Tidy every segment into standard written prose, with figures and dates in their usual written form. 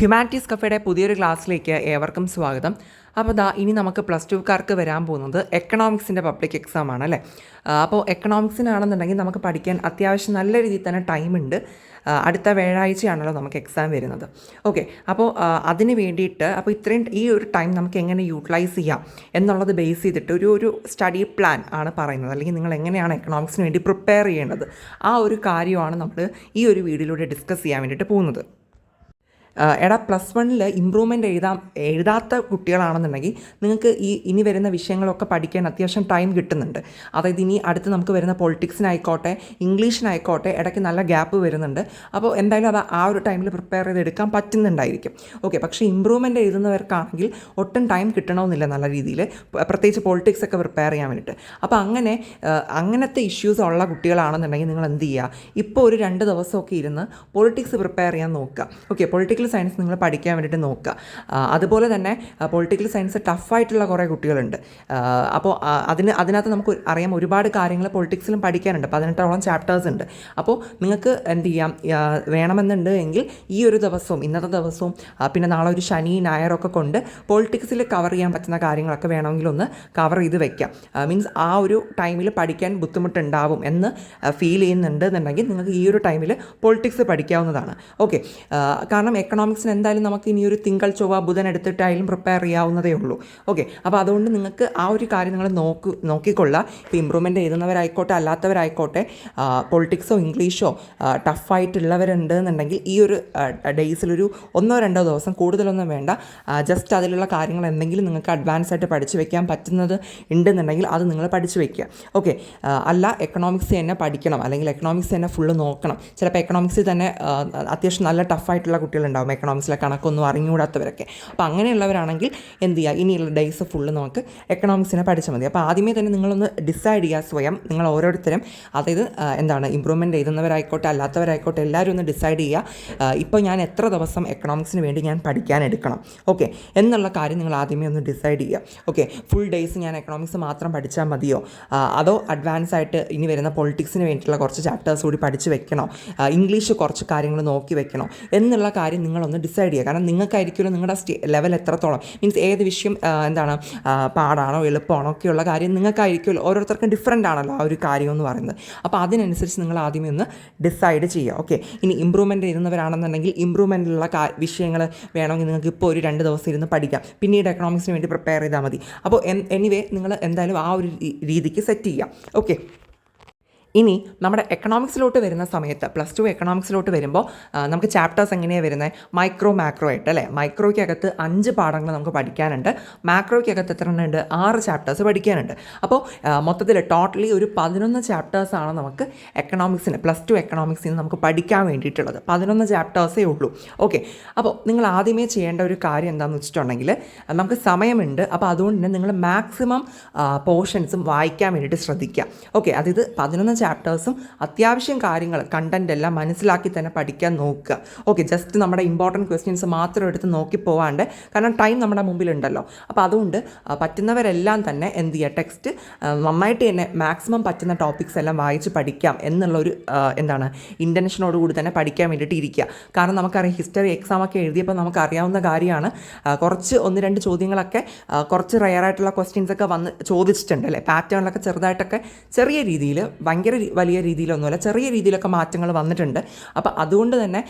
Humanities കഫേയുടെ പുതിയൊരു ക്ലാസ്സിലേക്ക് ഏവർക്കും സ്വാഗതം. അപ്പോൾ ഇനി നമുക്ക് പ്ലസ് ടുക്കാർക്ക് വരാൻ പോകുന്നത് എക്കണോമിക്സിൻ്റെ പബ്ലിക് എക്സാം ആണ് അല്ലേ. അപ്പോൾ എക്കണോമിക്സിനാണെന്നുണ്ടെങ്കിൽ നമുക്ക് പഠിക്കാൻ അത്യാവശ്യം നല്ല രീതിയിൽ തന്നെ ടൈമുണ്ട്. അടുത്ത വ്യാഴാഴ്ചയാണല്ലോ നമുക്ക് എക്സാം വരുന്നത്. ഓക്കെ, അപ്പോൾ അതിന് വേണ്ടിയിട്ട് ഇത്രയും ഈ ഒരു ടൈം നമുക്ക് എങ്ങനെ യൂട്ടിലൈസ് ചെയ്യാം എന്നുള്ളത് ബേസ് ചെയ്തിട്ട് ഒരു സ്റ്റഡി പ്ലാൻ ആണ് പറയുന്നത്, അല്ലെങ്കിൽ നിങ്ങൾ എങ്ങനെയാണ് എക്കണോമിക്സിന് വേണ്ടി പ്രിപ്പയർ ചെയ്യേണ്ടത്, ആ ഒരു കാര്യമാണ് നമ്മൾ ഈ ഒരു വീഡിയോയിലൂടെ ഡിസ്കസ് ചെയ്യാൻ വേണ്ടിയിട്ട് പോകുന്നത്. പ്ലസ് വണ്ണിൽ ഇമ്പ്രൂവ്മെൻ്റ് എഴുതാത്ത കുട്ടികളാണെന്നുണ്ടെങ്കിൽ നിങ്ങൾക്ക് ഇനി വരുന്ന വിഷയങ്ങളൊക്കെ പഠിക്കാൻ അത്യാവശ്യം ടൈം കിട്ടുന്നുണ്ട്. അതായത് ഇനി അടുത്ത് നമുക്ക് വരുന്ന പൊളിറ്റിക്സിനായിക്കോട്ടെ ഇംഗ്ലീഷിനായിക്കോട്ടെ ഇടയ്ക്ക് നല്ല ഗ്യാപ്പ് വരുന്നുണ്ട്. അപ്പോൾ എന്തായാലും അത് ആ ഒരു ടൈമിൽ പ്രിപ്പയർ ചെയ്തെടുക്കാൻ പറ്റുന്നുണ്ടായിരിക്കും. ഓക്കെ, പക്ഷേ ഇമ്പ്രൂവ്മെൻ്റ് എഴുതുന്നവർക്കാണെങ്കിൽ ഒട്ടും ടൈം കിട്ടണമെന്നില്ല നല്ല രീതിയിൽ, പ്രത്യേകിച്ച് പൊളിറ്റിക്സ് ഒക്കെ പ്രിപ്പയർ ചെയ്യാൻ വേണ്ടിയിട്ട്. അപ്പോൾ അങ്ങനത്തെ ഇഷ്യൂസ് ഉള്ള കുട്ടികളാണെന്നുണ്ടെങ്കിൽ നിങ്ങൾ എന്ത് ചെയ്യുക, ഇപ്പോൾ ഒരു 2 ദിവസമൊക്കെ ഇരുന്ന് പൊളിറ്റിക്സ് പ്രിപ്പയർ ചെയ്യാൻ നോക്കുക. ഓക്കെ, പൊളിറ്റിക്കൽ സയൻസ് നിങ്ങൾ പഠിക്കാൻ വേണ്ടിയിട്ട് നോക്കുക. അതുപോലെ തന്നെ പൊളിറ്റിക്കൽ സയൻസ് ടഫായിട്ടുള്ള കുറേ കുട്ടികളുണ്ട്. അപ്പോൾ അതിനകത്ത് നമുക്ക് അറിയാം ഒരുപാട് കാര്യങ്ങൾ പൊളിറ്റിക്സിലും പഠിക്കാനുണ്ട്. 18ഓളം ചാപ്റ്റേഴ്സ് ഉണ്ട്. അപ്പോൾ നിങ്ങൾക്ക് എന്ത് ചെയ്യാം, വേണമെന്നുണ്ട് എങ്കിൽ ഈ ഒരു ദിവസവും ഇന്നത്തെ ദിവസവും പിന്നെ നാളെ ഒരു ശനി ഞായറൊക്കെ കൊണ്ട് പൊളിറ്റിക്സിൽ കവർ ചെയ്യാൻ പറ്റുന്ന കാര്യങ്ങളൊക്കെ വേണമെങ്കിൽ ഒന്ന് കവർ ചെയ്ത് വെക്കാം. മീൻസ് ആ ഒരു ടൈമിൽ പഠിക്കാൻ ബുദ്ധിമുട്ടുണ്ടാവും എന്ന് ഫീൽ ചെയ്യുന്നുണ്ട് എന്നുണ്ടെങ്കിൽ നിങ്ങൾക്ക് ഈ ഒരു ടൈമിൽ പൊളിറ്റിക്സ് പഠിക്കാവുന്നതാണ്. ഓക്കെ, കാരണം എക്കണോമിക്സിന് എന്തായാലും നമുക്ക് ഇനി ഒരു തിങ്കൾ ചൊവ്വ ബുധൻ എടുത്തിട്ടായാലും പ്രിപ്പയർ ചെയ്യാവുന്നതേ ഉള്ളൂ. ഓക്കെ, അപ്പോൾ അതുകൊണ്ട് നിങ്ങൾക്ക് ആ ഒരു കാര്യം നിങ്ങൾ നോക്കിക്കൊള്ളുക. ഇപ്പോൾ ഇമ്പ്രൂവ്മെൻ്റ് എഴുതുന്നവരായിക്കോട്ടെ അല്ലാത്തവരായിക്കോട്ടെ പൊളിറ്റിക്സോ ഇംഗ്ലീഷോ ടഫായിട്ടുള്ളവരുണ്ട് എന്നുണ്ടെങ്കിൽ ഈ ഒരു ഡേയ്സിലൊരു 1-2 ദിവസം കൂടുതലൊന്നും വേണ്ട, ജസ്റ്റ് അതിലുള്ള കാര്യങ്ങൾ എന്തെങ്കിലും നിങ്ങൾക്ക് അഡ്വാൻസ് ആയിട്ട് പഠിച്ചു വെക്കാൻ പറ്റുന്നത് ഉണ്ടെന്നുണ്ടെങ്കിൽ അത് നിങ്ങൾ പഠിച്ചു വയ്ക്കുക. ഓക്കെ, അല്ല എക്കണോമിക്സ് തന്നെ പഠിക്കണം അല്ലെങ്കിൽ എക്കണോമിക്സ് തന്നെ ഫുള്ള് നോക്കണം. ചിലപ്പോൾ എക്കണോമിക്സിൽ തന്നെ അത്യാവശ്യം നല്ല ടഫായിട്ടുള്ള കുട്ടികളുണ്ടാവും, എക്കണോമിക്സിലെ കണക്കൊന്നും അറിഞ്ഞുകൂടാത്തവരൊക്കെ. അപ്പോൾ അങ്ങനെയുള്ളവരാണെങ്കിൽ എന്ത് ചെയ്യുക, ഇനിയുള്ള ഡേയ്സ് ഫുള്ള് നമുക്ക് എക്കണോമിക്സിനെ പഠിച്ചാൽ മതി. അപ്പോൾ ആദ്യമേ തന്നെ നിങ്ങളൊന്ന് ഡിസൈഡ് ചെയ്യുക സ്വയം, നിങ്ങൾ ഓരോരുത്തരും, അതായത് ഇമ്പ്രൂവ്മെൻ്റ് എഴുതുന്നവരായിക്കോട്ടെ അല്ലാത്തവരായിക്കോട്ടെ എല്ലാവരും ഒന്ന് ഡിസൈഡ് ചെയ്യുക, ഇപ്പോൾ ഞാൻ എത്ര ദിവസം എക്കണോമിക്സിന് വേണ്ടി ഞാൻ പഠിക്കാൻ എടുക്കണം, ഓക്കെ എന്നുള്ള കാര്യം നിങ്ങൾ ആദ്യമേ ഒന്ന് ഡിസൈഡ് ചെയ്യുക. ഓക്കെ, ഫുൾ ഡേയ്സ് ഞാൻ എക്കണോമിക്സ് മാത്രം പഠിച്ചാൽ മതിയോ, അതോ അഡ്വാൻസ് ആയിട്ട് ഇനി വരുന്ന പൊളിറ്റിക്സിന് വേണ്ടിയിട്ടുള്ള കുറച്ച് ചാപ്റ്റേഴ്സ് കൂടി പഠിച്ച് വെക്കണോ, ഇംഗ്ലീഷ് കുറച്ച് കാര്യങ്ങൾ നോക്കി വെക്കണോ എന്നുള്ള കാര്യം നിങ്ങളൊന്ന് ഡിസൈഡ് ചെയ്യുക. കാരണം നിങ്ങൾക്കായിരിക്കുമല്ലോ നിങ്ങളുടെ ലെവൽ എത്രത്തോളം, മീൻസ് ഏത് വിഷയം പാടാണോ എളുപ്പമാണോ ഒക്കെയുള്ള കാര്യം നിങ്ങൾക്കായിരിക്കുമല്ലോ. ഓരോരുത്തർക്കും ഡിഫറൻ്റ് ആണല്ലോ ആ ഒരു കാര്യം എന്ന് പറയുന്നത്. അപ്പോൾ അതിനനുസരിച്ച് നിങ്ങൾ ആദ്യമേ ഒന്ന് ഡിസൈഡ് ചെയ്യുക. ഓക്കെ, ഇനി ഇമ്പ്രൂവ്മെൻ്റ് എഴുതുന്നവരാണെന്നുണ്ടെങ്കിൽ ഇമ്പ്രൂവ്മെൻറ്റിലുള്ള വിഷയങ്ങൾ വേണമെങ്കിൽ നിങ്ങൾക്ക് ഇപ്പോൾ ഒരു 2 ദിവസം ഇരുന്ന് പഠിക്കാം, പിന്നീട് എക്കണോമിക്സിന് വേണ്ടി പ്രിപ്പയർ ചെയ്താൽ മതി. അപ്പോൾ എനിവേ നിങ്ങൾ എന്തായാലും ആ ഒരു രീതിക്ക് സെറ്റ് ചെയ്യാം. ഓക്കെ, ഇനി നമ്മുടെ എക്കണോമിക്സിലോട്ട് വരുന്ന സമയത്ത് പ്ലസ് 2 എക്കണോമിക്സിലോട്ട് വരുമ്പോൾ നമുക്ക് ചാപ്റ്റേഴ്സ് എങ്ങനെയാണ് വരുന്നത്, മൈക്രോ ആയിട്ട് അല്ലേ. മൈക്രോയ്ക്കകത്ത് 5 പാഠങ്ങൾ നമുക്ക് പഠിക്കാനുണ്ട്, മാക്രോയ്ക്കകത്ത് എത്ര ഉണ്ട്, 6 ചാപ്റ്റേഴ്സ് പഠിക്കാനുണ്ട്. അപ്പോൾ മൊത്തത്തിൽ ടോട്ടലി ഒരു 11 ചാപ്റ്റേഴ്സാണ് നമുക്ക് എക്കണോമിക്സിന് പ്ലസ് 2 എക്കണോമിക്സിന് നമുക്ക് പഠിക്കാൻ വേണ്ടിയിട്ടുള്ളത്. 11 ചാപ്റ്റേഴ്സേ ഉള്ളൂ. ഓക്കെ, അപ്പോൾ നിങ്ങൾ ആദ്യമേ ചെയ്യേണ്ട ഒരു കാര്യം എന്താണെന്ന് വെച്ചിട്ടുണ്ടെങ്കിൽ നമുക്ക് സമയമുണ്ട്. അപ്പോൾ അതുകൊണ്ട് തന്നെ നിങ്ങൾ മാക്സിമം പോർഷൻസും വായിക്കാൻ വേണ്ടിയിട്ട് ശ്രദ്ധിക്കുക. ഓക്കെ, അതായത് 11 ചാപ്റ്റേഴ്സും അത്യാവശ്യം കാര്യങ്ങൾ കണ്ടൻ്റ് എല്ലാം മനസ്സിലാക്കി തന്നെ പഠിക്കാൻ നോക്കുക. ഓക്കെ, ജസ്റ്റ് നമ്മുടെ ഇമ്പോർട്ടൻറ്റ് ക്വസ്റ്റ്യൻസ് മാത്രം എടുത്ത് നോക്കി പോവാണ്ട്, കാരണം ടൈം നമ്മുടെ മുമ്പിലുണ്ടല്ലോ. അപ്പോൾ അതുകൊണ്ട് പറ്റുന്നവരെല്ലാം തന്നെ എന്ത് ചെയ്യുക, ടെക്സ്റ്റ് നന്നായിട്ട് തന്നെ മാക്സിമം പറ്റുന്ന ടോപ്പിക്സ് എല്ലാം വായിച്ച് പഠിക്കാം എന്നുള്ളൊരു ഇൻറ്റൻഷനോടുകൂടി തന്നെ പഠിക്കാൻ വേണ്ടിയിട്ട് ഇരിക്കുക. കാരണം നമുക്കറിയാം ഹിസ്റ്ററി എക്സാമൊക്കെ എഴുതിയപ്പോൾ നമുക്കറിയാവുന്ന കാര്യമാണ്, കുറച്ച് 1-2 ചോദ്യങ്ങളൊക്കെ കുറച്ച് റയറായിട്ടുള്ള ക്വസ്റ്റ്യൻസൊക്കെ വന്ന് ചോദിച്ചിട്ടുണ്ട് അല്ലേ. പാറ്റേണിലൊക്കെ ചെറുതായിട്ടൊക്കെ ചെറിയ രീതിയിൽ, ഭയങ്കര വലിയ രീതിയിലൊന്നുമല്ല, ചെറിയ രീതിയിലൊക്കെ മാറ്റങ്ങൾ വന്നിട്ടുണ്ട്. അപ്പോൾ അതുകൊണ്ട് തന്നെ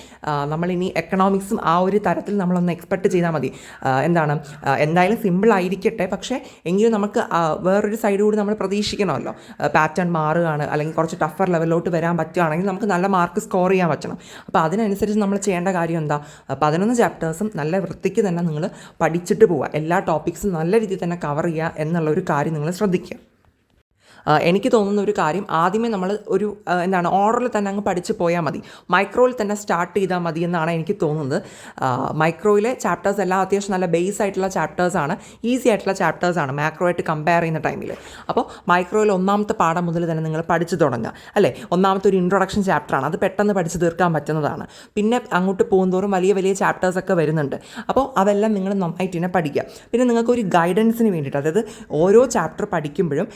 നമ്മളിനി എക്കണോമിക്സും ആ ഒരു തരത്തിൽ നമ്മളൊന്ന് എക്സ്പെക്റ്റ് ചെയ്താൽ മതി. എന്തായാലും സിമ്പിൾ ആയിരിക്കട്ടെ, പക്ഷേ എങ്കിലും നമുക്ക് വേറൊരു സൈഡ് കൂടി നമ്മൾ പ്രതീക്ഷിക്കണമല്ലോ. പാറ്റേൺ മാറുകയാണ് അല്ലെങ്കിൽ കുറച്ച് ടഫർ ലെവലിലോട്ട് വരാൻ പറ്റുകയാണെങ്കിൽ നമുക്ക് നല്ല മാർക്ക് സ്കോർ ചെയ്യാൻ പറ്റണം. അപ്പോൾ അതിനനുസരിച്ച് നമ്മൾ ചെയ്യേണ്ട കാര്യം എന്താ, 11 ചാപ്റ്റേഴ്സും നല്ല വൃത്തിക്ക് തന്നെ നിങ്ങൾ പഠിച്ചിട്ട് പോവുക, എല്ലാ ടോപ്പിക്സും നല്ല രീതിയിൽ തന്നെ കവർ ചെയ്യുക എന്നുള്ളൊരു കാര്യം നിങ്ങൾ ശ്രദ്ധിക്കുക. എനിക്ക് തോന്നുന്ന ഒരു കാര്യം, ആദ്യമേ നമ്മൾ ഒരു ഓർഡറിൽ തന്നെ അങ്ങ് പഠിച്ച് പോയാൽ മതി, മൈക്രോയിൽ തന്നെ സ്റ്റാർട്ട് ചെയ്താൽ മതി എന്നാണ് എനിക്ക് തോന്നുന്നത്. മൈക്രോയിലെ ചാപ്റ്റേഴ്സ് എല്ലാം അത്യാവശ്യം നല്ല ബേസ് ആയിട്ടുള്ള ചാപ്റ്റേഴ്സാണ്, ഈസി ആയിട്ടുള്ള ചാപ്റ്റേഴ്സാണ് മാക്രോ ആയിട്ട് കമ്പയർ ചെയ്യുന്ന ടൈമിൽ. അപ്പോൾ മൈക്രോയിൽ 1ാമത്തെ പാഠം മുതൽ തന്നെ നിങ്ങൾ പഠിച്ചു തുടങ്ങുക അല്ലേ. 1ാമത്തെ ഒരു ഇൻട്രൊഡക്ഷൻ ചാപ്റ്ററാണ്, അത് പെട്ടെന്ന് പഠിച്ച് തീർക്കാൻ പറ്റുന്നതാണ്. പിന്നെ അങ്ങോട്ട് പോകുന്തോറും വലിയ വലിയ ചാപ്റ്റേഴ്സൊക്കെ വരുന്നുണ്ട്. അപ്പോൾ അതെല്ലാം നിങ്ങൾ നന്നായിട്ട് തന്നെ പഠിക്കുക. പിന്നെ നിങ്ങൾക്കൊരു ഗൈഡൻസിന് വേണ്ടിയിട്ട്, അതായത് ഓരോ ചാപ്റ്റർ പഠിക്കുമ്പോഴും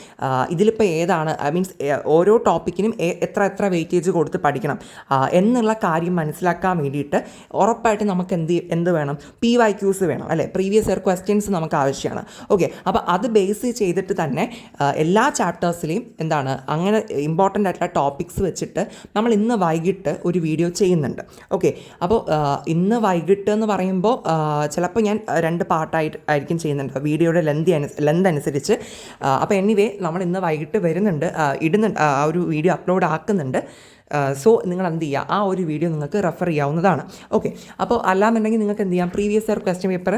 ഇതിൽ ഇതിലിപ്പോൾ ഏതാണ് മീൻസ് ഓരോ ടോപ്പിക്കിനും എത്ര വെയിറ്റേജ് കൊടുത്ത് പഠിക്കണം എന്നുള്ള കാര്യം മനസ്സിലാക്കാൻ വേണ്ടിയിട്ട് ഉറപ്പായിട്ട് നമുക്ക് എന്ത് വേണം, PYQs വേണം അല്ലേ, പ്രീവിയസ് ഇയർ ക്വസ്റ്റ്യൻസ് നമുക്ക് ആവശ്യമാണ്. ഓക്കെ, അപ്പോൾ അത് ബേസ് ചെയ്തിട്ട് തന്നെ എല്ലാ ചാപ്റ്റേഴ്സിലെയും എന്താണ് അങ്ങനെ ഇമ്പോർട്ടൻ്റ് ആയിട്ടുള്ള ടോപ്പിക്സ് വെച്ചിട്ട് നമ്മൾ ഇന്ന് വൈകിട്ട് ഒരു വീഡിയോ ചെയ്യുന്നുണ്ട്. ഓക്കെ, അപ്പോൾ ഇന്ന് വൈകിട്ട് എന്ന് പറയുമ്പോൾ ചിലപ്പോൾ ഞാൻ 2 പാർട്ടായിരിക്കും ചെയ്യുന്നുണ്ട് വീഡിയോയുടെ ലെന്ത് അനുസരിച്ച്. അപ്പോൾ എനിവേ നമ്മൾ ഇന്ന് വൈകിട്ട് വരുന്നുണ്ട്, ആ ഒരു വീഡിയോ അപ്ലോഡ് ആക്കുന്നുണ്ട്. സോ നിങ്ങൾ എന്ത് ചെയ്യുക, ആ ഒരു വീഡിയോ നിങ്ങൾക്ക് റെഫർ ചെയ്യാവുന്നതാണ്. ഓക്കെ, അപ്പോൾ അല്ലാന്നുണ്ടെങ്കിൽ നിങ്ങൾക്ക് എന്ത് ചെയ്യാം, പ്രീവിയസ് ഇയർ ക്വസ്റ്റ്യൻ പേപ്പർ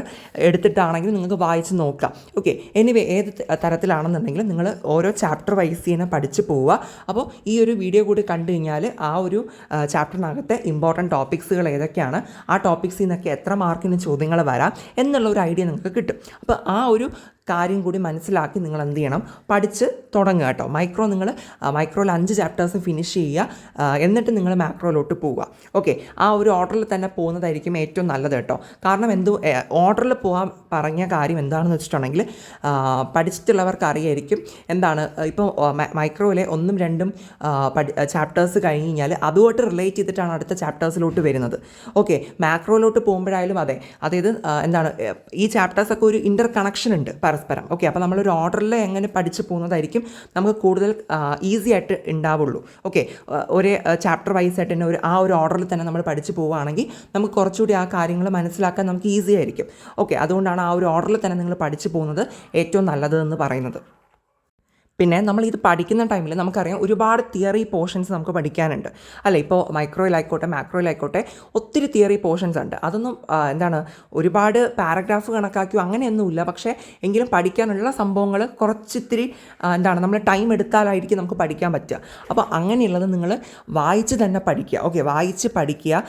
എടുത്തിട്ടാണെങ്കിൽ നിങ്ങൾക്ക് വായിച്ച് നോക്കാം. ഓക്കെ, എനിവേ ഏത് തരത്തിലാണെന്നുണ്ടെങ്കിലും നിങ്ങൾ ഓരോ ചാപ്റ്റർ വൈസ് തന്നെ പഠിച്ച് പോവുക. അപ്പോൾ ഈ ഒരു വീഡിയോ കൂടി കണ്ടു കഴിഞ്ഞാൽ ആ ഒരു ചാപ്റ്ററിനകത്തെ ഇമ്പോർട്ടൻറ്റ് ടോപ്പിക്സുകൾ ഏതൊക്കെയാണ്, ആ ടോപ്പിക്സിൽ നിന്നൊക്കെ എത്ര മാർക്കിന് ചോദ്യങ്ങൾ വരാം എന്നുള്ള ഒരു ഐഡിയ നിങ്ങൾക്ക് കിട്ടും. അപ്പോൾ ആ ഒരു കാര്യം കൂടി മനസ്സിലാക്കി നിങ്ങൾ എന്ത് ചെയ്യണം, പഠിച്ച് തുടങ്ങുക കേട്ടോ. മൈക്രോയിൽ 5 ചാപ്റ്റേഴ്സ് ഫിനിഷ് ചെയ്യുക, എന്നിട്ട് നിങ്ങൾ മാക്രോയിലോട്ട് പോവുക. ഓക്കെ, ആ ഒരു ഓർഡറിൽ തന്നെ പോകുന്നതായിരിക്കും ഏറ്റവും നല്ലത് കേട്ടോ. കാരണം ഓർഡറിൽ പോകാൻ പറഞ്ഞ കാര്യം എന്താണെന്ന് വെച്ചിട്ടുണ്ടെങ്കിൽ പഠിച്ചിട്ടുള്ളവർക്ക് അറിയായിരിക്കും എന്താണ് ഇപ്പോൾ മൈക്രോയിലെ 1ഉം 2ഉം ചാപ്റ്റേഴ്സ് കഴിഞ്ഞ് കഴിഞ്ഞാൽ അതുമായിട്ട് റിലേറ്റ് ചെയ്തിട്ടാണ് അടുത്ത ചാപ്റ്റേഴ്സിലോട്ട് വരുന്നത്. ഓക്കെ, മാക്രോയിലോട്ട് പോകുമ്പോഴായാലും അതായത് എന്താണ് ഈ ചാപ്റ്റേഴ്സൊക്കെ ഒരു ഇൻ്റർ കണക്ഷൻ ഉണ്ട് പരസ്പരം. ഓക്കെ, അപ്പോൾ നമ്മളൊരു ഓർഡറിൽ എങ്ങനെ പഠിച്ചു പോകുന്നതായിരിക്കും നമുക്ക് കൂടുതൽ ഈസി ആയിട്ട് ഉണ്ടാവുള്ളൂ. ഓക്കെ, ഒരേ ചാപ്റ്റർ വൈസ് ആയിട്ട് തന്നെ ആ ഒരു ഓർഡറിൽ തന്നെ നമ്മൾ പഠിച്ചു പോവുകയാണെങ്കിൽ നമുക്ക് കുറച്ചുകൂടി ആ കാര്യങ്ങൾ മനസ്സിലാക്കാൻ നമുക്ക് ഈസി ആയിരിക്കും. ഓക്കെ, അതുകൊണ്ടാണ് ആ ഒരു ഓർഡറിൽ തന്നെ നിങ്ങൾ പഠിച്ചു പോകുന്നത് ഏറ്റവും നല്ലതെന്ന് പറയുന്നത്. പിന്നെ നമ്മൾ ഇത് പഠിക്കുന്ന ടൈമിൽ നമുക്കറിയാം ഒരുപാട് തിയറി പോർഷൻസ് നമുക്ക് പഠിക്കാനുണ്ട് അല്ലേ. ഇപ്പോൾ മൈക്രോയിലായിക്കോട്ടെ മാക്രോയിലായിക്കോട്ടെ ഒത്തിരി തിയറി പോർഷൻസ് ഉണ്ട്. അതൊന്നും ഒരുപാട് പാരഗ്രാഫ് കണക്കാക്കിയോ അങ്ങനെയൊന്നുമില്ല. പക്ഷേ എങ്കിലും പഠിക്കാനുള്ള സംഭവങ്ങൾ കുറച്ചിത്തിരി നമ്മൾ ടൈം എടുത്താലായിരിക്കും നമുക്ക് പഠിക്കാൻ പറ്റുക. അപ്പോൾ അങ്ങനെയുള്ളത് നിങ്ങൾ വായിച്ച് തന്നെ പഠിക്കുക. ഓക്കെ, വായിച്ച് പഠിക്കുക.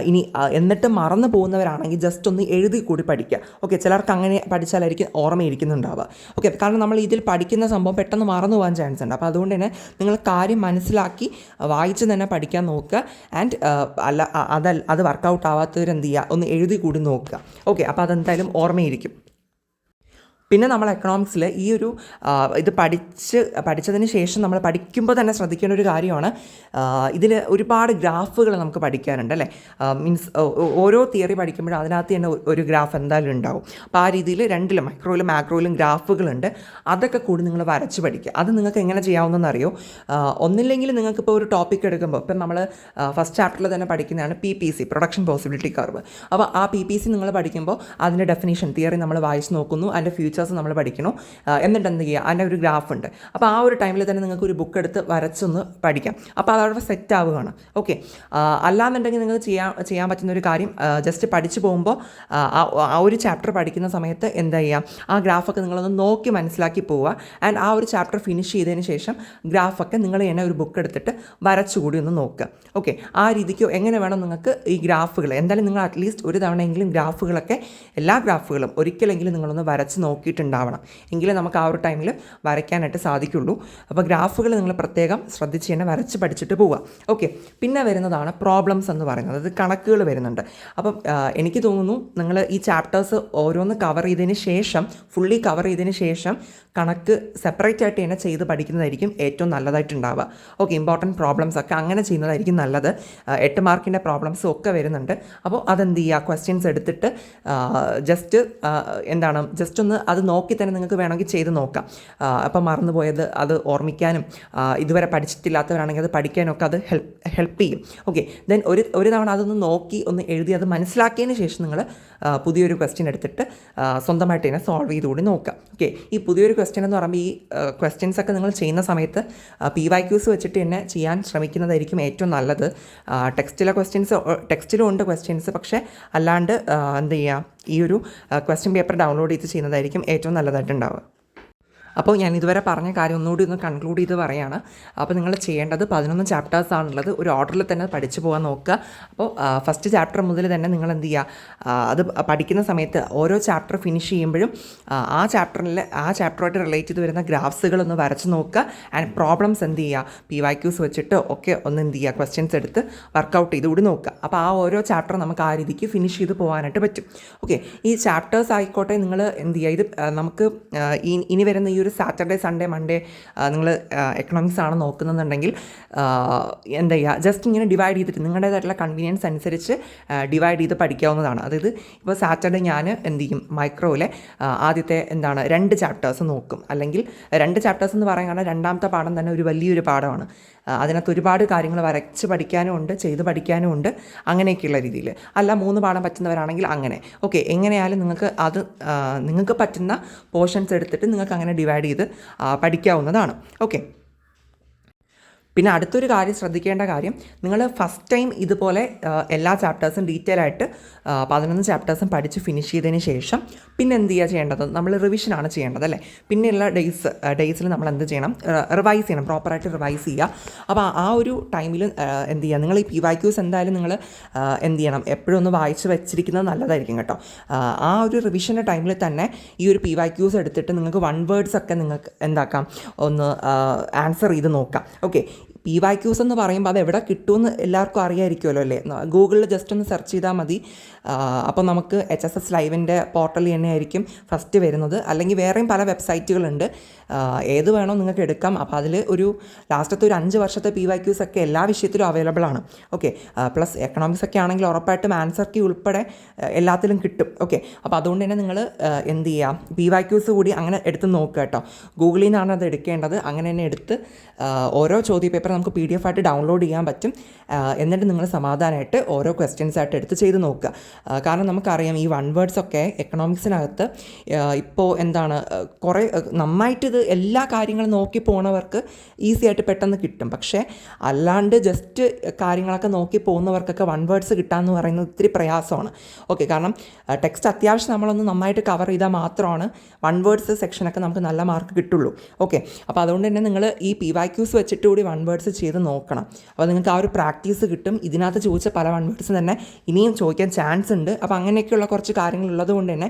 ഇനി എന്നിട്ട് മറന്നു പോകുന്നവരാണെങ്കിൽ ജസ്റ്റ് ഒന്ന് എഴുതി കൂടി പഠിക്കുക. ഓക്കെ, ചിലർക്ക് അങ്ങനെ പഠിച്ചാലായിരിക്കും ഓർമ്മയിരിക്കുന്നുണ്ടാവുക. ഓക്കെ, കാരണം നമ്മൾ ഇതിൽ പഠിക്കുന്ന സംഭവം പെട്ടെന്ന് മറന്നു പോകാൻ ചാൻസ് ഉണ്ട്. അപ്പോൾ അതുകൊണ്ട് തന്നെ നിങ്ങൾ കാര്യം മനസ്സിലാക്കി വായിച്ച് തന്നെ പഠിക്കാൻ നോക്കുക. ആൻഡ് അത് വർക്കൗട്ട് ആവാത്തവരെന്ത് ചെയ്യുക, ഒന്ന് എഴുതി കൂടി നോക്കുക. ഓക്കെ, അപ്പോൾ അതെന്തായാലും ഓർമ്മയിരിക്കും. പിന്നെ നമ്മൾ എക്കണോമിക്സിൽ ഈ ഒരു ഇത് പഠിച്ചതിന് ശേഷം നമ്മൾ പഠിക്കുമ്പോൾ തന്നെ ശ്രദ്ധിക്കേണ്ട ഒരു കാര്യമാണ്, ഇതിൽ ഒരുപാട് ഗ്രാഫുകൾ നമുക്ക് പഠിക്കാനുണ്ട് അല്ലേ. മീൻസ് ഓരോ തിയറി പഠിക്കുമ്പോഴും അതിനകത്ത് തന്നെ ഒരു ഗ്രാഫ് എന്തായാലും ഉണ്ടാവും. അപ്പോൾ ആ രീതിയിൽ 2ലും മൈക്രോയിലും മാക്രോയിലും ഗ്രാഫുകളുണ്ട്. അതൊക്കെ കൂടി നിങ്ങൾ വരച്ച് പഠിക്കുക. അത് നിങ്ങൾക്ക് എങ്ങനെ ചെയ്യാവുന്നതെന്ന് അറിയോ, ഒന്നില്ലെങ്കിൽ നിങ്ങൾക്കിപ്പോൾ ഒരു ടോപ്പിക് എടുക്കുമ്പോൾ ഇപ്പം നമ്മൾ ഫസ്റ്റ് ചാപ്റ്ററിൽ തന്നെ പഠിക്കുന്നതാണ് PPC, പ്രൊഡക്ഷൻ പോസിബിലിറ്റി കർവ്. അപ്പോൾ ആ PPC നിങ്ങൾ പഠിക്കുമ്പോൾ അതിൻ്റെ ഡെഫിനേഷൻ തിയറി നമ്മൾ വായിച്ച് നോക്കുന്നു, അതിൻ്റെ ഫ്യൂച്ചേഴ്സ് നമ്മൾ പഠിക്കണം. എന്നിട്ട് എന്ത് ചെയ്യുക, അതിൻ്റെ ഒരു ഗ്രാഫ് ഉണ്ട്. അപ്പോൾ ആ ഒരു ടൈമിൽ തന്നെ നിങ്ങൾക്ക് ഒരു ബുക്ക് എടുത്ത് വരച്ചൊന്ന് പഠിക്കാം. അപ്പോൾ അതവിടെ സെറ്റ് ആവുകയാണ്. ഓക്കെ, അല്ലാന്നുണ്ടെങ്കിൽ നിങ്ങൾക്ക് ചെയ്യാൻ പറ്റുന്ന ഒരു കാര്യം, ജസ്റ്റ് പഠിച്ചു പോകുമ്പോൾ ആ ഒരു ചാപ്റ്റർ പഠിക്കുന്ന സമയത്ത് എന്താ ചെയ്യുക, ആ ഗ്രാഫൊക്കെ നിങ്ങളൊന്ന് നോക്കി മനസ്സിലാക്കി പോവുക. ആൻഡ് ആ ഒരു ചാപ്റ്റർ ഫിനിഷ് ചെയ്തതിന് ശേഷം ഗ്രാഫൊക്കെ നിങ്ങൾ തന്നെ ഒരു ബുക്ക് എടുത്തിട്ട് വരച്ചുകൂടി ഒന്ന് നോക്കുക. ഓക്കെ, ആ രീതിക്ക് എങ്ങനെ വേണം നിങ്ങൾക്ക് ഈ ഗ്രാഫുകൾ എന്തായാലും നിങ്ങൾ അറ്റ്ലീസ്റ്റ് ഒരു തവണയെങ്കിലും ഗ്രാഫുകളൊക്കെ എല്ലാ ഗ്രാഫുകളും ഒരിക്കലെങ്കിലും നിങ്ങളൊന്ന് വരച്ച് നോക്കിയിട്ടുണ്ടാവണം. എങ്കിലേ നമുക്ക് ആ ഒരു ടൈമിൽ വരയ്ക്കാനായിട്ട് സാധിക്കുള്ളൂ. അപ്പോൾ ഗ്രാഫുകൾ നിങ്ങൾ പ്രത്യേകം ശ്രദ്ധിച്ച് തന്നെ വരച്ച് പഠിച്ചിട്ട് പോവുക. ഓക്കെ, പിന്നെ വരുന്നതാണ് പ്രോബ്ലംസ് എന്ന് പറയുന്നത്. അത് കണക്കുകൾ വരുന്നുണ്ട്. അപ്പം എനിക്ക് തോന്നുന്നു നിങ്ങൾ ഈ ചാപ്റ്റേഴ്സ് ഓരോന്ന് ഫുള്ളി കവർ ചെയ്തതിന് ശേഷം കണക്ക് സെപ്പറേറ്റ് ആയിട്ട് തന്നെ ചെയ്ത് പഠിക്കുന്നതായിരിക്കും ഏറ്റവും നല്ലതായിട്ടുണ്ടാവുക. ഓക്കെ, ഇമ്പോർട്ടൻറ്റ് പ്രോബ്ലംസ് ഒക്കെ അങ്ങനെ ചെയ്യുന്നതായിരിക്കും നല്ലത്. 8 മാർക്കിൻ്റെ പ്രോബ്ലംസും ഒക്കെ വരുന്നുണ്ട്. അപ്പോൾ അതെന്ത് ചെയ്യുക, ക്വസ്റ്റ്യൻസ് എടുത്തിട്ട് ജസ്റ്റ് ഒന്ന് അത് നോക്കി തന്നെ നിങ്ങൾക്ക് വേണമെങ്കിൽ ചെയ്ത് നോക്കാം. അപ്പം മറന്നുപോയത് അത് ഓർമ്മിക്കാനും ഇതുവരെ പഠിച്ചിട്ടില്ലാത്തവരാണെങ്കിൽ അത് പഠിക്കാനൊക്കെ അത് ഹെൽപ്പ് ചെയ്യും. ഓക്കെ, ദെൻ ഒരു തവണ അതൊന്ന് നോക്കി ഒന്ന് എഴുതി അത് മനസ്സിലാക്കിയതിന് ശേഷം നിങ്ങൾ പുതിയൊരു ക്വസ്റ്റ്യൻ എടുത്തിട്ട് സ്വന്തമായിട്ട് തന്നെ സോൾവ് ചെയ്തുകൂടി നോക്കാം. ഓക്കെ, ഈ പുതിയൊരു ക്വസ്റ്റ്യൻ എന്ന് പറയുമ്പോൾ ഈ ക്വസ്റ്റ്യൻസ് ഒക്കെ നിങ്ങൾ ചെയ്യുന്ന സമയത്ത് PYQs വെച്ചിട്ട് തന്നെ ചെയ്യാൻ ശ്രമിക്കുന്നതായിരിക്കും ഏറ്റവും നല്ലത്. ടെക്സ്റ്റിലും ഉണ്ട് ക്വസ്റ്റ്യൻസ്, പക്ഷേ അല്ലാണ്ട് എന്ത് ചെയ്യുക, ഈ ഒരു ക്വസ്റ്റ്യൻ പേപ്പർ ഡൗൺലോഡ് ചെയ്ത് ചെയ്യുന്നതായിരിക്കും ഏറ്റവും നല്ലതായിട്ടുണ്ടാവുക. അപ്പോൾ ഞാൻ ഇതുവരെ പറഞ്ഞ കാര്യം ഒന്നുകൂടി ഒന്ന് കൺക്ലൂഡ് ചെയ്ത് പറയുകയാണ്. അപ്പോൾ നിങ്ങൾ ചെയ്യേണ്ടത് 11 ചാപ്റ്റേഴ്സാണുള്ളത്. ഒരു ഓർഡറിൽ തന്നെ പഠിച്ചു പോകാൻ നോക്കുക. അപ്പോൾ ഫസ്റ്റ് ചാപ്റ്റർ മുതൽ തന്നെ നിങ്ങൾ എന്ത് ചെയ്യുക, അത് പഠിക്കുന്ന സമയത്ത് ഓരോ ചാപ്റ്റർ ഫിനിഷ് ചെയ്യുമ്പോഴും ആ ചാപ്റ്ററുമായിട്ട് റിലേറ്റ് ചെയ്ത് വരുന്ന ഗ്രാഫ്സുകളൊന്ന് വരച്ച് നോക്കുക. ആൻഡ് പ്രോബ്ലംസ് എന്ത് ചെയ്യുക, PYQs വെച്ചിട്ട് ഒക്കെ ഒന്ന് എന്ത് ചെയ്യുക, ക്വസ്റ്റ്യൻസ് എടുത്ത് വർക്കൗട്ട് ചെയ്ത് കൂടി നോക്കുക. അപ്പോൾ ആ ഓരോ ചാപ്റ്റർ നമുക്ക് ആ രീതിക്ക് ഫിനിഷ് ചെയ്ത് പോകാനായിട്ട് പറ്റും. ഓക്കെ, ഈ ചാപ്റ്റേഴ്സ് ആയിക്കോട്ടെ നിങ്ങൾ എന്ത് ചെയ്യുക, ഇത് നമുക്ക് ഇനി വരുന്ന ഈ ഒരു സാറ്റർഡേ സൺഡേ മൺഡേ നിങ്ങൾ എക്കണോമിക്സ് ആണ് നോക്കുന്നതെന്നുണ്ടെങ്കിൽ എന്താ ചെയ്യുക, ജസ്റ്റ് ഇങ്ങനെ ഡിവൈഡ് ചെയ്തിട്ട് നിങ്ങളുടേതായിട്ടുള്ള കൺവീനിയൻസ് അനുസരിച്ച് ഡിവൈഡ് ചെയ്ത് പഠിക്കാവുന്നതാണ്. അതായത് ഇപ്പോൾ സാറ്റർഡേ ഞാൻ എന്ത് ചെയ്യും, മൈക്രോയിലെ ആദ്യത്തെ 2 ചാപ്റ്റേഴ്സ് നോക്കും. അല്ലെങ്കിൽ 2 ചാപ്റ്റേഴ്സ് എന്ന് പറയാൻ കാരണം രണ്ടാമത്തെ പാഠം തന്നെ ഒരു വലിയൊരു പാഠമാണ്. അതിനകത്ത് ഒരുപാട് കാര്യങ്ങൾ വരച്ച് പഠിക്കാനും ഉണ്ട്, ചെയ്ത് പഠിക്കാനും ഉണ്ട്, അങ്ങനെയൊക്കെയുള്ള രീതിയിൽ. അല്ല 3 പാഠം പറ്റുന്നവരാണെങ്കിൽ അങ്ങനെ. ഓക്കെ, എങ്ങനെയായാലും നിങ്ങൾക്ക് പറ്റുന്ന പോർഷൻസ് എടുത്തിട്ട് നിങ്ങൾക്ക് അങ്ങനെ ഡിവൈഡ് ചെയ്ത് പഠിക്കാവുന്നതാണ്. ഓക്കെ. പിന്നെ അടുത്തൊരു കാര്യം ശ്രദ്ധിക്കേണ്ട കാര്യം, നിങ്ങൾ ഫസ്റ്റ് ടൈം ഇതുപോലെ എല്ലാ ചാപ്റ്റേഴ്സും ഡീറ്റെയിൽ ആയിട്ട് 11 ചാപ്റ്റേഴ്സും പഠിച്ച് ഫിനിഷ് ചെയ്തതിന് ശേഷം പിന്നെ എന്ത് ചെയ്യുക ചെയ്യേണ്ടത്, നമ്മൾ റിവിഷനാണ് ചെയ്യേണ്ടത് അല്ലേ. പിന്നെയുള്ള ഡേയ്സിൽ നമ്മൾ എന്ത് ചെയ്യണം, റിവൈസ് ചെയ്യണം, പ്രോപ്പറായിട്ട് റിവൈസ് ചെയ്യുക. അപ്പോൾ ആ ഒരു ടൈമിൽ എന്ത് ചെയ്യുക, നിങ്ങൾ ഈ PYQs എന്തായാലും നിങ്ങൾ എന്ത് ചെയ്യണം, എപ്പോഴും ഒന്ന് വായിച്ച് വെച്ചിരിക്കുന്നത് നല്ലതായിരിക്കും കേട്ടോ. ആ ഒരു റിവിഷൻ്റെ ടൈമിൽ തന്നെ ഈ ഒരു PYQs എടുത്തിട്ട് നിങ്ങൾക്ക് 1 വേർഡ്സ് ഒക്കെ നിങ്ങൾക്ക് എന്താക്കാം, ഒന്ന് ആൻസർ ചെയ്ത് നോക്കാം. ഓക്കെ. PYQs എന്ന് പറയുമ്പോൾ അത് എവിടെ കിട്ടുമെന്ന് എല്ലാവർക്കും അറിയാമായിരിക്കുമല്ലോ അല്ലേ. ഗൂഗിളിൽ ജസ്റ്റ് ഒന്ന് സെർച്ച് ചെയ്താൽ മതി. അപ്പോൾ നമുക്ക് HSS ലൈവിൻ്റെ പോർട്ടലിൽ തന്നെ ആയിരിക്കും ഫസ്റ്റ് വരുന്നത്. അല്ലെങ്കിൽ വേറെയും പല വെബ്സൈറ്റുകളുണ്ട്, ഏത് വേണോ നിങ്ങൾക്ക് എടുക്കാം. അപ്പോൾ അതിൽ ഒരു ലാസ്റ്റത്തെ ഒരു 5 വർഷത്തെ PYQs ഒക്കെ എല്ലാ വിഷയത്തിലും അവൈലബിൾ ആണ്. ഓക്കെ. പ്ലസ് എക്കണോമിക്സ് ഒക്കെ ആണെങ്കിൽ ഉറപ്പായിട്ടും ആൻസർ കീ ഉൾപ്പെടെ എല്ലാത്തിലും കിട്ടും. ഓക്കെ. അപ്പോൾ അതുകൊണ്ട് തന്നെ നിങ്ങൾ എന്ത് ചെയ്യുക, PYQs കൂടി അങ്ങനെ എടുത്ത് നോക്കുക കേട്ടോ. ഗൂഗിളിൽ നിന്നാണ് അത് എടുക്കേണ്ടത്. അങ്ങനെ തന്നെ എടുത്ത് ഓരോ ചോദ്യപേപ്പർ നമുക്ക് PDF ആയിട്ട് ഡൗൺലോഡ് ചെയ്യാൻ പറ്റും. എന്നിട്ട് നിങ്ങൾ സമാധാനമായിട്ട് ഓരോ ക്വസ്റ്റ്യൻസ് ആയിട്ട് എടുത്ത് ചെയ്ത് നോക്കുക. കാരണം നമുക്കറിയാം ഈ 1 വേർഡ്സ് ഒക്കെ എക്കണോമിക്സിനകത്ത് ഇപ്പോൾ കുറേ നന്നായിട്ട് ഇത് എല്ലാ കാര്യങ്ങളും നോക്കി പോണവർക്ക് ഈസി ആയിട്ട് പെട്ടെന്ന് കിട്ടും. പക്ഷേ അല്ലാണ്ട് ജസ്റ്റ് കാര്യങ്ങളൊക്കെ നോക്കി പോകുന്നവർക്കൊക്കെ 1 വേർഡ്സ് കിട്ടാമെന്ന് പറയുന്നത് ഇത്തിരി പ്രയാസമാണ്. ഓക്കെ. കാരണം ടെക്സ്റ്റ് അത്യാവശ്യം നമ്മളൊന്ന് നന്നായിട്ട് കവർ ചെയ്താൽ മാത്രമാണ് 1 വേർഡ്സ് സെക്ഷനൊക്കെ നമുക്ക് നല്ല മാർക്ക് കിട്ടുള്ളൂ. ഓക്കെ. അപ്പോൾ അതുകൊണ്ട് തന്നെ നിങ്ങൾ ഈ PYQs വെച്ചിട്ട് കൂടി 1 വേർഡ്സ് ചെയ്ത് നോക്കണം. അപ്പോൾ നിങ്ങൾക്ക് ആ ഒരു പ്രാക്ടീസ് കിട്ടും. ഇതിനകത്ത് ചോദിച്ച പല 1 വേർഡ്സ് തന്നെ ഇനിയും ചോദിക്കാൻ ചാൻസ് ഉണ്ട്. അപ്പോൾ അങ്ങനെയൊക്കെയുള്ള കുറച്ച് കാര്യങ്ങളുള്ളത് കൊണ്ട് തന്നെ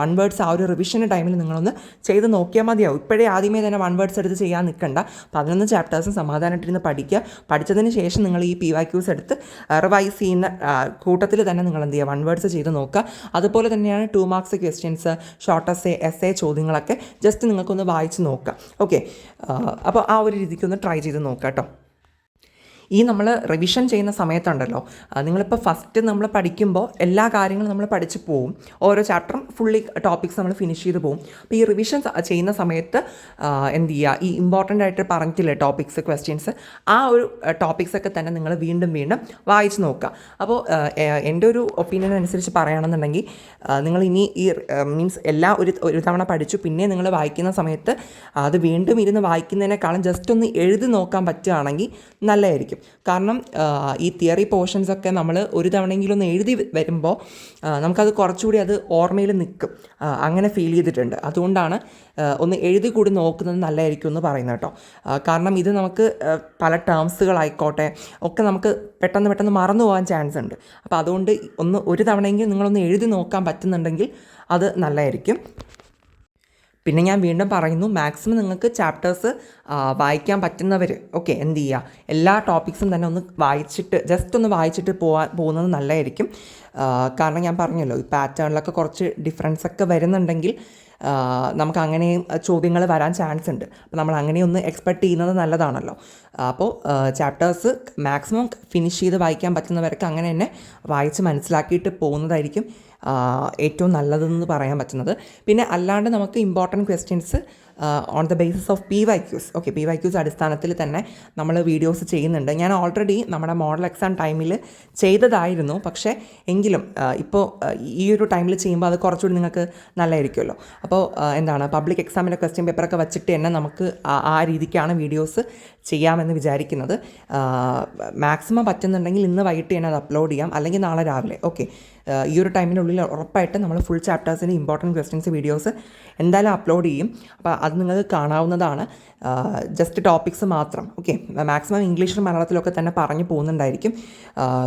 1 വേർഡ്സ് ആ ഒരു റിവിഷൻ്റെ ടൈമിൽ നിങ്ങളൊന്ന് ചെയ്ത് നോക്കിയാൽ മതിയാവും. ഇപ്പോഴേ ആദ്യമേ തന്നെ 1 വേർഡ്സ് എടുത്ത് ചെയ്യാൻ നിൽക്കണ്ട. 11 ചാപ്റ്റേഴ്സും സമാധാനമായിട്ടിരുന്ന് പഠിക്കുക. പഠിച്ചതിന് ശേഷം നിങ്ങൾ ഈ PYQs എടുത്ത് റിവൈസ് ചെയ്യുന്ന കൂട്ടത്തിൽ തന്നെ നിങ്ങൾ എന്ത് ചെയ്യുക, 1 വേർഡ്സ് ചെയ്ത് നോക്കുക. അതുപോലെ തന്നെയാണ് 2 മാർക്സ് ക്വസ്റ്റ്യൻസ്, ഷോർട്ട് എസ്സേ ചോദ്യങ്ങളൊക്കെ ജസ്റ്റ് നിങ്ങൾക്കൊന്ന് വായിച്ച് നോക്കുക. ഓക്കെ. അപ്പോൾ ആ ഒരു രീതിക്കൊന്ന് ട്രൈ ചെയ്ത് നോക്കാം കേട്ടോ. ഈ നമ്മൾ റിവിഷൻ ചെയ്യുന്ന സമയത്തുണ്ടല്ലോ, നിങ്ങളിപ്പോൾ ഫസ്റ്റ് നമ്മൾ പഠിക്കുമ്പോൾ എല്ലാ കാര്യങ്ങളും നമ്മൾ പഠിച്ച് പോവും. ഓരോ ചാപ്റ്ററും ഫുള്ളി ടോപ്പിക്സ് നമ്മൾ ഫിനിഷ് ചെയ്ത് പോവും. അപ്പോൾ ഈ റിവിഷൻ ചെയ്യുന്ന സമയത്ത് എന്ത് ചെയ്യുക, ഈ ഇമ്പോർട്ടൻ്റ് ആയിട്ട് പറഞ്ഞിട്ടില്ലേ ടോപ്പിക്സ്, ക്വസ്റ്റ്യൻസ്, ആ ഒരു ടോപ്പിക്സൊക്കെ തന്നെ നിങ്ങൾ വീണ്ടും വായിച്ച് നോക്കുക. അപ്പോൾ എൻ്റെ ഒരു ഒപ്പീനിയൻ അനുസരിച്ച് പറയുകയാണെന്നുണ്ടെങ്കിൽ നിങ്ങൾ ഇനി ഈ മീൻസ് എല്ലാം ഒരു തവണ പഠിച്ചു പിന്നെ നിങ്ങൾ വായിക്കുന്ന സമയത്ത് അത് വീണ്ടും ഇരുന്ന് വായിക്കുന്നതിനേക്കാളും ജസ്റ്റ് ഒന്ന് എഴുതി നോക്കാൻ പറ്റുകയാണെങ്കിൽ നല്ലതായിരിക്കും. കാരണം ഈ തിയറി പോർഷൻസൊക്കെ നമ്മൾ ഒരു തവണയെങ്കിലും ഒന്ന് എഴുതി വരുമ്പോൾ നമുക്കത് കുറച്ചുകൂടി അത് ഓർമ്മയിൽ നിൽക്കും. അങ്ങനെ ഫീൽ ചെയ്തിട്ടുണ്ട്. അതുകൊണ്ടാണ് ഒന്ന് എഴുതി കൂടി നോക്കുന്നത് നല്ലതായിരിക്കും എന്ന് പറയുന്നത് കേട്ടോ. കാരണം ഇത് നമുക്ക് പല ടേംസുകളായിക്കോട്ടെ ഒക്കെ നമുക്ക് പെട്ടെന്ന് മറന്നു പോകാൻ ചാൻസ് ഉണ്ട്. അപ്പോൾ അതുകൊണ്ട് ഒരു തവണയെങ്കിലും നിങ്ങളൊന്ന് എഴുതി നോക്കാൻ പറ്റുന്നുണ്ടെങ്കിൽ അത് നല്ലതായിരിക്കും. പിന്നെ ഞാൻ വീണ്ടും പറയുന്നു, മാക്സിമം നിങ്ങൾക്ക് ചാപ്റ്റേഴ്സ് വായിക്കാൻ പറ്റുന്നവർ ഓക്കെ എന്ത് ചെയ്യുക, എല്ലാ ടോപ്പിക്സും തന്നെ ഒന്ന് വായിച്ചിട്ട് ജസ്റ്റ് ഒന്ന് വായിച്ചിട്ട് പോകുന്നത് നല്ലതായിരിക്കും. കാരണം ഞാൻ പറഞ്ഞല്ലോ ഈ പാറ്റേണിലൊക്കെ കുറച്ച് ഡിഫറൻസ് ഒക്കെ വരുന്നുണ്ടെങ്കിൽ നമുക്ക് അങ്ങനെയും ചോദ്യങ്ങൾ വരാൻ ചാൻസ് ഉണ്ട്. അപ്പോൾ നമ്മൾ അങ്ങനെയൊന്ന് എക്സ്പെക്റ്റ് ചെയ്യുന്നത് നല്ലതാണല്ലോ. അപ്പോൾ ചാപ്റ്റേഴ്സ് മാക്സിമം ഫിനിഷ് ചെയ്ത് വായിക്കാൻ പറ്റുന്നവർക്ക് അങ്ങനെ തന്നെ വായിച്ച് മനസ്സിലാക്കിയിട്ട് പോകുന്നതായിരിക്കും ഏറ്റവും നല്ലതെന്ന് പറയാൻ പറ്റുന്നത്. പിന്നെ അല്ലാണ്ട് നമുക്ക് important questions on the basis of PYQs okay PYQs അടിസ്ഥാനത്തിൽ തന്നെ നമ്മൾ വീഡിയോസ് ചെയ്യുന്നുണ്ട്. ഞാൻ ഓൾറെഡി നമ്മുടെ മോഡൽ എക്സാം ടൈമിൽ ചെയ്തതായിരുന്നു. പക്ഷേ എങ്കിലും ഇപ്പോൾ ഈ ഒരു ടൈമിൽ ചെയ്യുമ്പോൾ അത് കുറച്ചുകൂടി നിങ്ങൾക്ക് നല്ലതായിരിക്കുമല്ലോ. അപ്പോൾ പബ്ലിക് എക്സാമിൻ്റെ ക്വസ്റ്റ്യൻ പേപ്പറൊക്കെ വെച്ചിട്ട് തന്നെ നമുക്ക് ആ രീതിക്കാണ് വീഡിയോസ് ചെയ്യാമെന്ന് വിചാരിക്കുന്നത്. മാക്സിമം പറ്റുന്നുണ്ടെങ്കിൽ ഇന്ന് വൈകിട്ട് തന്നെ അത് അപ്ലോഡ് ചെയ്യാം, അല്ലെങ്കിൽ നാളെ രാവിലെ ഓക്കെ. ഈ ഒരു ടൈമിനുള്ളിൽ ഉറപ്പായിട്ട് നമ്മൾ ഫുൾ ചാപ്റ്റേഴ്സിന് ഇമ്പോർട്ടൻറ്റ് ക്വസ്റ്റ്യൻസ് വീഡിയോസ് എന്തായാലും അപ്ലോഡ് ചെയ്യും. അപ്പോൾ അത് നിങ്ങൾക്ക് കാണാവുന്നതാണ്. ജസ്റ്റ് ടോപ്പിക്സ് മാത്രം ഓക്കെ. മാക്സിമം ഇംഗ്ലീഷിലും മലയാളത്തിലൊക്കെ തന്നെ പറഞ്ഞു പോകുന്നുണ്ടായിരിക്കും.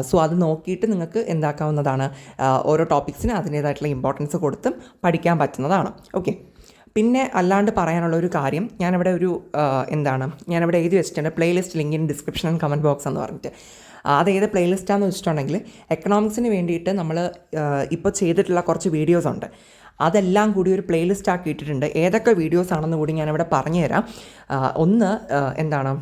സോ അത് നോക്കിയിട്ട് നിങ്ങൾക്ക് എന്താക്കാവുന്നതാണ്, ഓരോ ടോപ്പിക്സിന് അതിൻ്റേതായിട്ടുള്ള ഇമ്പോർട്ടൻസ് കൊടുത്തും പഠിക്കാൻ പറ്റുന്നതാണ് ഓക്കെ. പിന്നെ അല്ലാണ്ട് പറയാനുള്ളൊരു കാര്യം, ഞാനിവിടെ എഴുതി വെച്ചിട്ടുണ്ട് playlist link in description and comment box എന്ന് പറഞ്ഞിട്ട്. അതേത് പ്ലേലിസ്റ്റാണെന്ന് വെച്ചിട്ടുണ്ടെങ്കിൽ എക്കണോമിക്സിന് വേണ്ടിയിട്ട് നമ്മൾ ഇപ്പോൾ ചെയ്തിട്ടുള്ള കുറച്ച് വീഡിയോസ് ഉണ്ട്. അതെല്ലാം കൂടി ഒരു പ്ലേലിസ്റ്റ് ആക്കി ഇട്ടിട്ടുണ്ട്. ഏതൊക്കെ വീഡിയോസ് ആണെന്ന് കൂടി ഞാനിവിടെ പറഞ്ഞുതരാം. ഒന്ന് എന്താണ്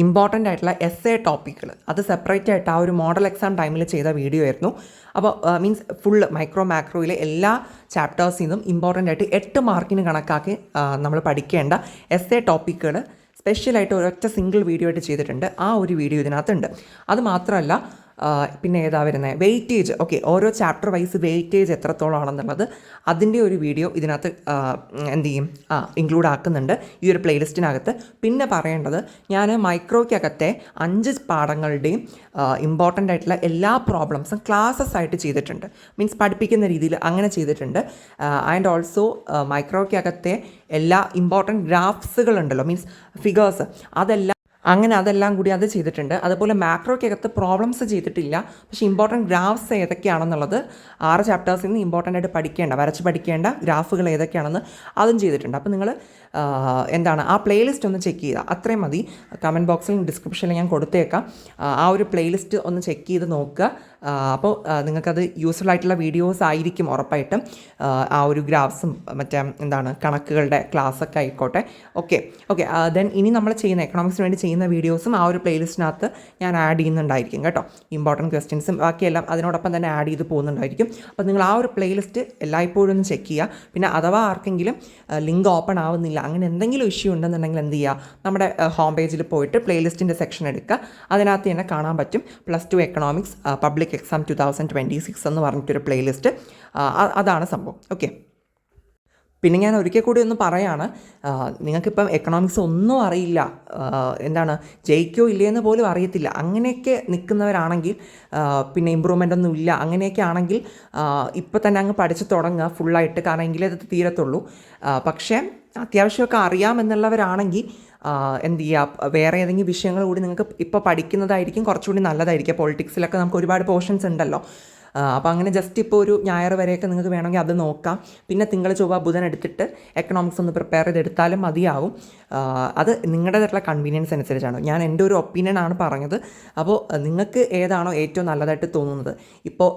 ഇമ്പോർട്ടൻ്റ് ആയിട്ടുള്ള എസ് എ ടോപ്പിക്കുകൾ, അത് സെപ്പറേറ്റ് ആയിട്ട് ആ ഒരു മോഡൽ എക്സാം ടൈമിൽ ചെയ്ത വീഡിയോ ആയിരുന്നു. അപ്പോൾ മീൻസ് ഫുൾ മൈക്രോ മാക്രോയിലെ എല്ലാ ചാപ്റ്റേഴ്സിൽ നിന്നും ഇമ്പോർട്ടൻ്റ് ആയിട്ട് 8 മാർക്കിന് കണക്കാക്കി നമ്മൾ പഠിക്കേണ്ട എസ് എ ടോപ്പിക്കുകൾ സ്പെഷ്യലായിട്ട് ഒരൊറ്റ സിംഗിൾ വീഡിയോ ആയിട്ട് ചെയ്തിട്ടുണ്ട്. ആ ഒരു വീഡിയോ ഇതിനകത്തുണ്ട്. അത് മാത്രമല്ല പിന്നെ ഏതാ വരുന്നത് വെയിറ്റേജ്. ഓക്കെ, ഓരോ ചാപ്റ്റർ വൈസ് വെയിറ്റേജ് എത്രത്തോളം ആണെന്നുള്ളത് അതിൻ്റെ ഒരു വീഡിയോ ഇതിനകത്ത് എന്ത് ചെയ്യും ഇൻക്ലൂഡ് ആക്കുന്നുണ്ട് ഈ ഒരു പ്ലേലിസ്റ്റിനകത്ത്. പിന്നെ പറയേണ്ടത്, ഞാൻ മൈക്രോയ്ക്കകത്തെ 5 പാഠങ്ങളുടെയും ഇമ്പോർട്ടൻ്റ് ആയിട്ടുള്ള എല്ലാ പ്രോബ്ലംസും ക്ലാസ്സസ് ആയിട്ട് ചെയ്തിട്ടുണ്ട്. മീൻസ് പഠിപ്പിക്കുന്ന രീതിയിൽ അങ്ങനെ ചെയ്തിട്ടുണ്ട്. ആൻഡ് ഓൾസോ മൈക്രോയ്ക്കകത്തെ എല്ലാ ഇമ്പോർട്ടൻറ്റ് ഗ്രാഫ്സുകളുണ്ടല്ലോ, മീൻസ് ഫിഗേഴ്സ്, അതെല്ലാം കൂടി അത് ചെയ്തിട്ടുണ്ട്. അതുപോലെ മാക്രോയ്ക്കകത്ത് പ്രോബ്ലംസ് ചെയ്തിട്ടില്ല, പക്ഷേ ഇമ്പോർട്ടൻറ്റ് ഗ്രാഫ്സ് ഏതൊക്കെയാണെന്നുള്ളത് 6 ചാപ്റ്റേഴ്സിൽ നിന്ന് ഇമ്പോർട്ടൻ്റ് ആയിട്ട് വരച്ച് പഠിക്കേണ്ട ഗ്രാഫുകൾ ഏതൊക്കെയാണെന്ന് അതും ചെയ്തിട്ടുണ്ട്. അപ്പോൾ നിങ്ങൾ ആ പ്ലേലിസ്റ്റ് ഒന്ന് ചെക്ക് ചെയ്യുക, അത്രയും മതി. കമൻറ്റ് ബോക്സിൽ ഡിസ്ക്രിപ്ഷനിൽ ഞാൻ കൊടുത്തേക്കാം. ആ ഒരു പ്ലേലിസ്റ്റ് ഒന്ന് ചെക്ക് ചെയ്ത് നോക്കുക. അപ്പോൾ നിങ്ങൾക്കത് യൂസ്ഫുൾ ആയിട്ടുള്ള വീഡിയോസ് ആയിരിക്കും ഉറപ്പായിട്ടും. ആ ഒരു ഗ്രാഫ്സും കണക്കുകളുടെ ക്ലാസ്സൊക്കെ ആയിക്കോട്ടെ. ഓക്കെ, ദെൻ ഇനി നമ്മൾ ചെയ്യുന്ന എക്കണോമിക്സിന് വേണ്ടി ചെയ്യുന്ന വീഡിയോസും ആ ഒരു പ്ലേലിസ്റ്റിനകത്ത് ഞാൻ ആഡ് ചെയ്യുന്നുണ്ടായിരിക്കും കേട്ടോ. ഇമ്പോർട്ടൻറ്റ് ക്വസ്റ്റ്യൻസും ബാക്കിയെല്ലാം അതിനോടൊപ്പം തന്നെ ആഡ് ചെയ്ത് പോകുന്നുണ്ടായിരിക്കും. അപ്പോൾ നിങ്ങൾ ആ ഒരു പ്ലേലിസ്റ്റ് എല്ലായ്പ്പോഴും ഒന്ന് ചെക്ക് ചെയ്യുക. പിന്നെ അഥവാ ആർക്കെങ്കിലും ലിങ്ക് ഓപ്പൺ ആവുന്നില്ല, അങ്ങനെ എന്തെങ്കിലും ഇഷ്യൂ ഉണ്ടെന്നുണ്ടെങ്കിൽ എന്ത് ചെയ്യുക, നമ്മുടെ ഹോം പേജിൽ പോയിട്ട് പ്ലേലിസ്റ്റിൻ്റെ സെക്ഷൻ എടുക്കുക. അതിനകത്ത് തന്നെ കാണാൻ പറ്റും +2 എക്കണോമിക്സ് പബ്ലിക് എക്സാം 2026 എന്ന് പറഞ്ഞിട്ടൊരു പ്ലേലിസ്റ്റ്. അതാണ് സംഭവം. ഓക്കെ, പിന്നെ ഞാൻ ഒരിക്കൽ കൂടി ഒന്ന് പറയാണ്, നിങ്ങൾക്കിപ്പം എക്കണോമിക്സ് ഒന്നും അറിയില്ല, ജയിക്കോ ഇല്ലയെന്ന് പോലും അറിയത്തില്ല, അങ്ങനെയൊക്കെ നിൽക്കുന്നവരാണെങ്കിൽ, പിന്നെ ഇമ്പ്രൂവ്മെൻ്റ് ഒന്നും ഇല്ല, അങ്ങനെയൊക്കെ ആണെങ്കിൽ ഇപ്പോൾ തന്നെ അങ്ങ് പഠിച്ച് തുടങ്ങുക ഫുള്ളായിട്ട്, കാരണം എങ്കിലേ അത് തീരത്തുള്ളൂ. പക്ഷേ അത്യാവശ്യമൊക്കെ അറിയാമെന്നുള്ളവരാണെങ്കിൽ എന്ത് ചെയ്യുക, വേറെ ഏതെങ്കിലും വിഷയങ്ങൾ കൂടി നിങ്ങൾക്ക് ഇപ്പോൾ പഠിക്കുന്നതായിരിക്കും കുറച്ചുകൂടി നല്ലതായിരിക്കും. പൊളിറ്റിക്സിലൊക്കെ നമുക്ക് ഒരുപാട് പോർഷൻസ് ഉണ്ടല്ലോ. അപ്പോൾ അങ്ങനെ ജസ്റ്റ് ഇപ്പോൾ ഒരു ഞായർ വരെയൊക്കെ നിങ്ങൾക്ക് വേണമെങ്കിൽ അത് നോക്കാം. പിന്നെ തിങ്കൾ ചൊവ്വ ബുധൻ എടുത്തിട്ട് എക്കണോമിക്സ് ഒന്ന് പ്രിപ്പയർ ചെയ്തെടുത്താലും മതിയാവും. അത് നിങ്ങളുടേതായിട്ടുള്ള കൺവീനിയൻസ് അനുസരിച്ചാണ്. ഞാൻ എൻ്റെ ഒരു ഒപ്പീനിയൻ ആണ് പറഞ്ഞത്. അപ്പോൾ നിങ്ങൾക്ക് ഏതാണോ ഏറ്റവും നല്ലതായിട്ട് തോന്നുന്നത്, ഇപ്പോൾ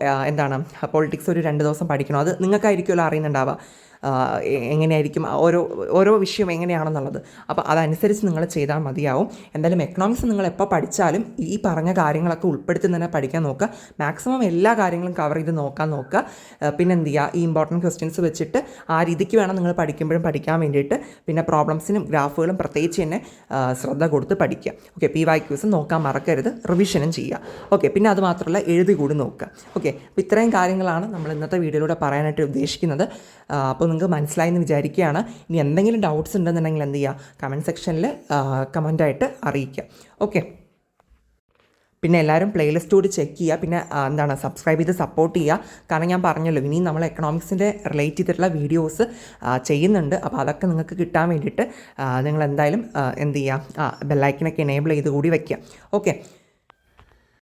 പൊളിറ്റിക്സ് ഒരു 2 ദിവസം പഠിക്കണോ, അത് നിങ്ങൾക്കായിരിക്കുമല്ലോ അറിയുന്നുണ്ടാവുക എങ്ങനെയായിരിക്കും ഓരോ വിഷയം എങ്ങനെയാണെന്നുള്ളത്. അപ്പോൾ അതനുസരിച്ച് നിങ്ങൾ ചെയ്താൽ മതിയാവും. എന്തായാലും എക്കണോമിക്സ് നിങ്ങൾ എപ്പോൾ പഠിച്ചാലും ഈ പറഞ്ഞ കാര്യങ്ങളൊക്കെ ഉൾപ്പെടുത്തി തന്നെ പഠിക്കാൻ നോക്കുക. മാക്സിമം എല്ലാ കാര്യങ്ങളും കവർ ചെയ്ത് നോക്കുക. പിന്നെ എന്ത് ചെയ്യുക, ഈ ഇമ്പോർട്ടൻറ്റ് ക്വസ്റ്റ്യൻസ് വെച്ചിട്ട് ആ രീതിക്ക് വേണം നിങ്ങൾ പഠിക്കുമ്പോഴും പഠിക്കാൻ വേണ്ടിയിട്ട്. പിന്നെ പ്രോബ്ലംസിനും ഗ്രാഫുകളും പ്രത്യേകിച്ച് തന്നെ ശ്രദ്ധ കൊടുത്ത് പഠിക്കുക. ഓക്കെ, PYQs നോക്കാൻ മറക്കരുത്, റിവിഷനും ചെയ്യുക. ഓക്കെ, പിന്നെ അത് മാത്രമല്ല എഴുതി കൂടി നോക്കുക. ഓക്കെ, അപ്പോൾ ഇത്രയും കാര്യങ്ങളാണ് നമ്മൾ ഇന്നത്തെ വീഡിയോയിലൂടെ പറയാനായിട്ട് ഉദ്ദേശിക്കുന്നത്. അപ്പോൾ നിങ്ങൾക്ക് മനസ്സിലായെന്ന് വിചാരിക്കുകയാണ്. ഇനി എന്തെങ്കിലും ഡൗട്ട്സ് ഉണ്ടെന്നുണ്ടെങ്കിൽ എന്ത് ചെയ്യുക, കമൻറ്റ് സെക്ഷനിൽ കമൻറ്റായിട്ട് അറിയിക്കുക. ഓക്കെ, പിന്നെ എല്ലാവരും പ്ലേലിസ്റ്റ് കൂടി ചെക്ക് ചെയ്യുക. പിന്നെ സബ്സ്ക്രൈബ് ചെയ്ത് സപ്പോർട്ട് ചെയ്യുക. കാരണം ഞാൻ പറഞ്ഞല്ലോ, ഇനിയും നമ്മൾ എക്കണോമിക്സിൻ്റെ റിലേറ്റ് ചെയ്തിട്ടുള്ള വീഡിയോസ് ചെയ്യുന്നുണ്ട്. അപ്പോൾ അതൊക്കെ നിങ്ങൾക്ക് കിട്ടാൻ വേണ്ടിയിട്ട് നിങ്ങൾ എന്തായാലും എന്ത് ചെയ്യുക, ബെല്ലൈക്കനൊക്കെ എനേബിൾ ചെയ്ത് കൂടി വയ്ക്കുക. ഓക്കെ.